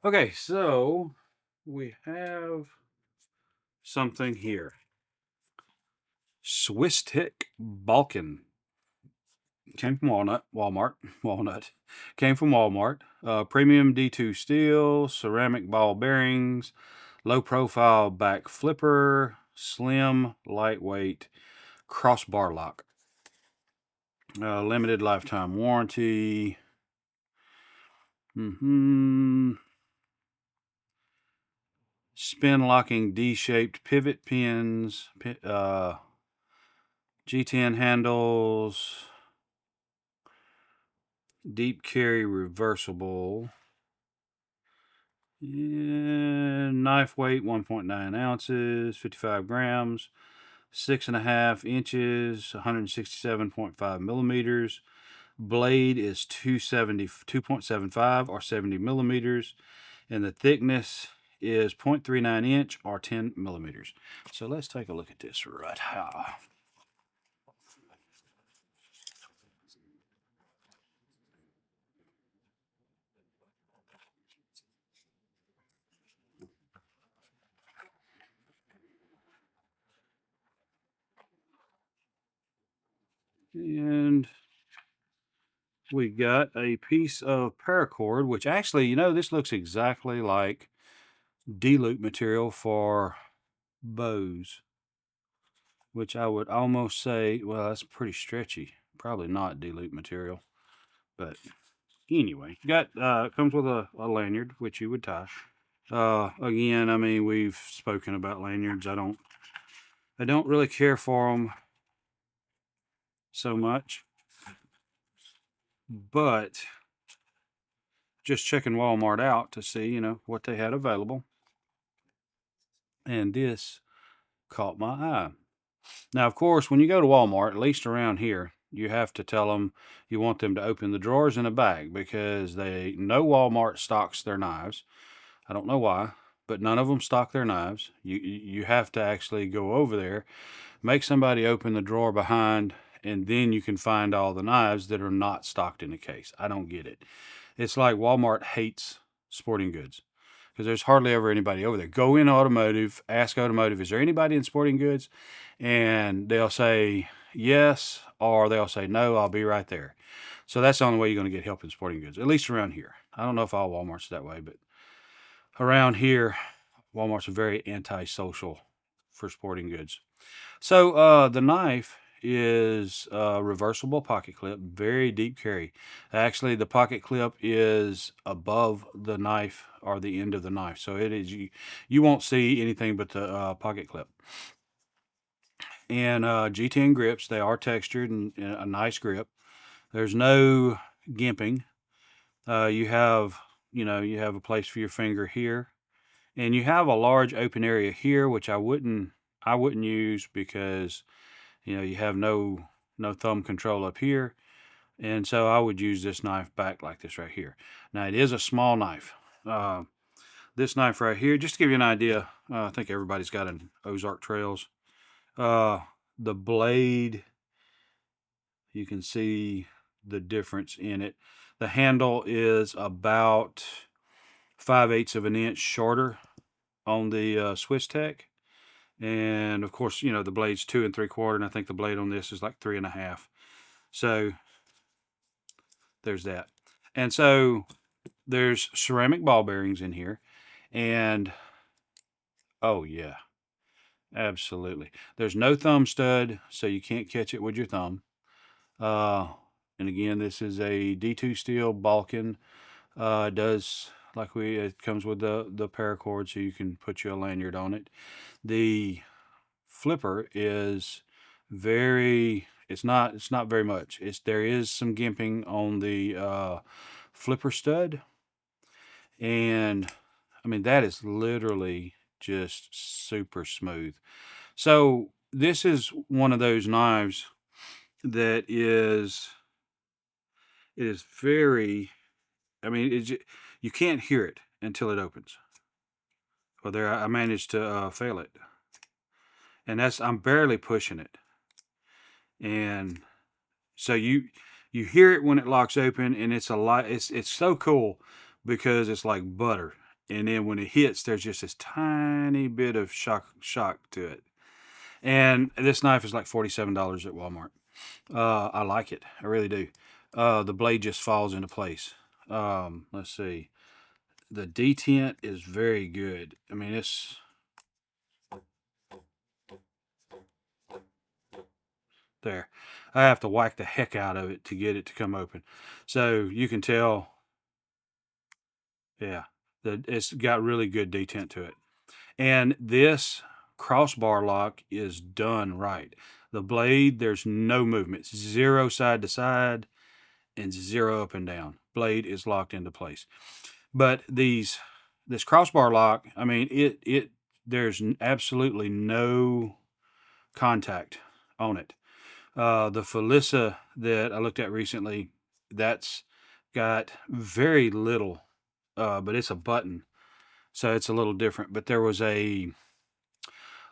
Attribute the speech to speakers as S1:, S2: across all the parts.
S1: Okay, so we have something here. Swiss Tick Balkan. Came from Walmart. Walnut. Came from Walmart. Premium D2 steel, ceramic ball bearings, low profile back flipper, slim, lightweight, crossbar lock. Limited lifetime warranty. Spin locking D-shaped pivot pins. G10 handles. Deep carry reversible. Knife weight 1.9 ounces, 55 grams, 6.5 inches, 167.5 millimeters. Blade is 2.75 or 70 millimeters, and the thickness is 0.39 inch or 10 millimeters. So let's take a look at this right here. And we got a piece of paracord, which actually, this looks exactly like D-loop material for bows, which I would almost say, well, that's pretty stretchy. Probably not D-loop material, but anyway, comes with a lanyard, which you would tie. Again, I mean, we've spoken about lanyards. I don't really care for them so much, but just checking Walmart out to see, what they had available. And this caught my eye. Now, of course, when you go to Walmart, at least around here, you have to tell them you want them to open the drawers in a bag because they know Walmart stocks their knives. I don't know why, but none of them stock their knives. You have to actually go over there, make somebody open the drawer behind, and then you can find all the knives that are not stocked in the case. I don't get it. It's like Walmart hates sporting goods because there's hardly ever anybody over there. Go in automotive, ask automotive, is there anybody in sporting goods? And they'll say yes, or they'll say no, I'll be right there. So that's the only way you're going to get help in sporting goods, at least around here. I don't know if all Walmart's that way, but around here, Walmart's very antisocial for sporting goods. So the knife is a reversible pocket clip, very deep carry. Actually, the pocket clip is above the knife or the end of the knife, so it is you won't see anything but the pocket clip. And G10 grips, they are textured and a nice grip. There's no gimping. You have a place for your finger here, and you have a large open area here, which I wouldn't use because you have no thumb control up here, and so I would use this knife back like this right here. Now it is a small knife. This knife right here, just to give you an idea, I think everybody's got an Ozark Trails. The blade, you can see the difference in it. The handle is about 5/8 of an inch shorter on the Swiss Tech. And of course, the blade's 2 3/4, and I think the blade on this is like 3.5. So there's that. And so there's ceramic ball bearings in here. And oh yeah, absolutely. There's no thumb stud, so you can't catch it with your thumb. And again, this is a D2 steel Balkan. It comes with the paracord, so you can put your lanyard on it. The flipper is it's not very much. There is some gimping on the flipper stud, and I mean that is literally just super smooth. So this is one of those knives that is very, I mean, you can't hear it until it opens. Well, there I managed to fail it, and I'm barely pushing it, and so you hear it when it locks open, and it's a lot. It's so cool because it's like butter. and then when it hits, there's just this tiny bit of shock to it. And this knife is like $47 at Walmart. I like it. I really do. The blade just falls into place. Let's see. The detent is very good. I mean, it's there. I have to whack the heck out of it to get it to come open. So you can tell, yeah, that it's got really good detent to it. And this crossbar lock is done right. The blade, there's no movement. 0 side to side and 0 up and down. Blade is locked into place. But this crossbar lock, I mean, there's absolutely no contact on it. The Felissa that I looked at recently, that's got very little, but it's a button, so it's a little different. But there was a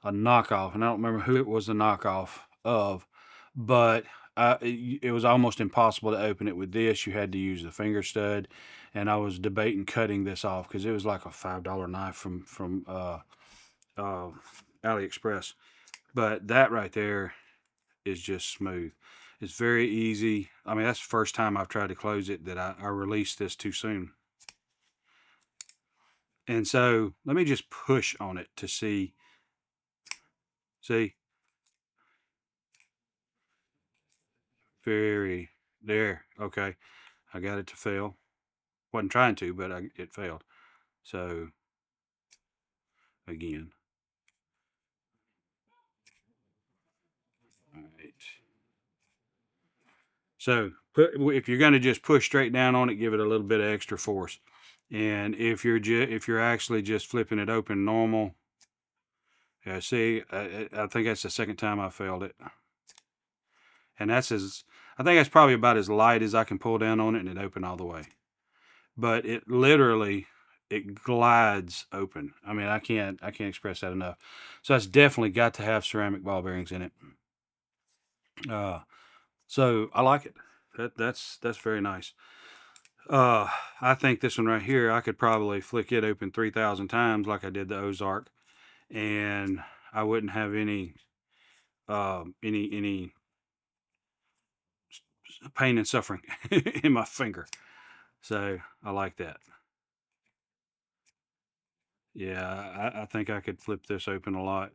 S1: knockoff, and I don't remember who it was the knockoff of, but it was almost impossible to open it with this. You had to use the finger stud, and I was debating cutting this off because it was like a $5 knife from AliExpress. But that right there is just smooth. It's very easy. I mean, that's the first time I've tried to close it that I released this too soon. And so let me just push on it to see. See? Very, there. Okay. I got it to fail. Wasn't trying to, but it failed. So, again. All right. So, if you're going to just push straight down on it, give it a little bit of extra force. And if you're actually just flipping it open normal, yeah, see, I think that's the second time I failed it. And I think that's probably about as light as I can pull down on it, and it opened all the way. But it literally, it glides open. I mean, I can't express that enough. So that's definitely got to have ceramic ball bearings in it. So I like it. That's very nice. I think this one right here, I could probably flick it open 3,000 times like I did the Ozark, and I wouldn't have any pain and suffering in my finger. So I like that. Yeah, I think I could flip this open a lot.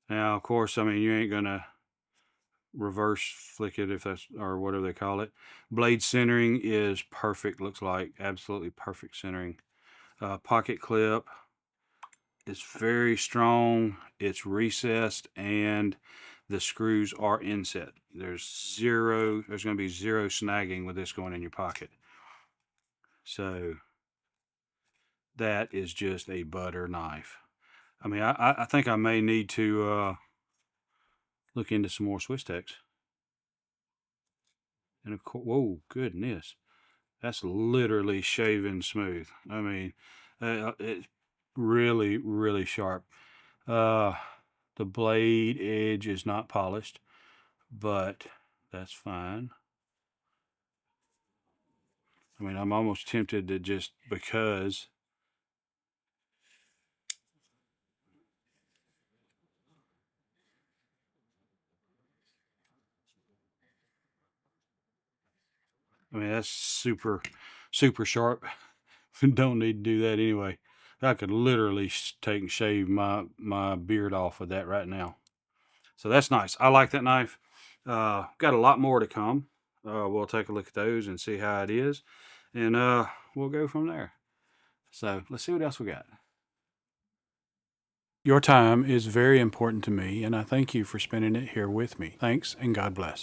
S1: Now, of course, I mean, you ain't gonna reverse flick it if that's, or whatever they call it. Blade centering is perfect. Looks like absolutely perfect centering. Pocket clip is very strong. It's recessed, and the screws are inset. There's going to be 0 snagging with this going in your pocket. So that is just a butter knife. I mean, I think I may need to look into some more Swiss Techs. And of course, whoa, goodness, that's literally shaven smooth. I mean, it's really, really sharp. The blade edge is not polished, but that's fine. I mean, I'm almost tempted to just, because I mean, that's super, super sharp. Don't need to do that anyway. I could literally take and shave my beard off with that right now. So that's nice. I like that knife. Got a lot more to come. We'll take a look at those and see how it is. And we'll go from there. So let's see what else we got. Your time is very important to me, and I thank you for spending it here with me. Thanks, and God bless.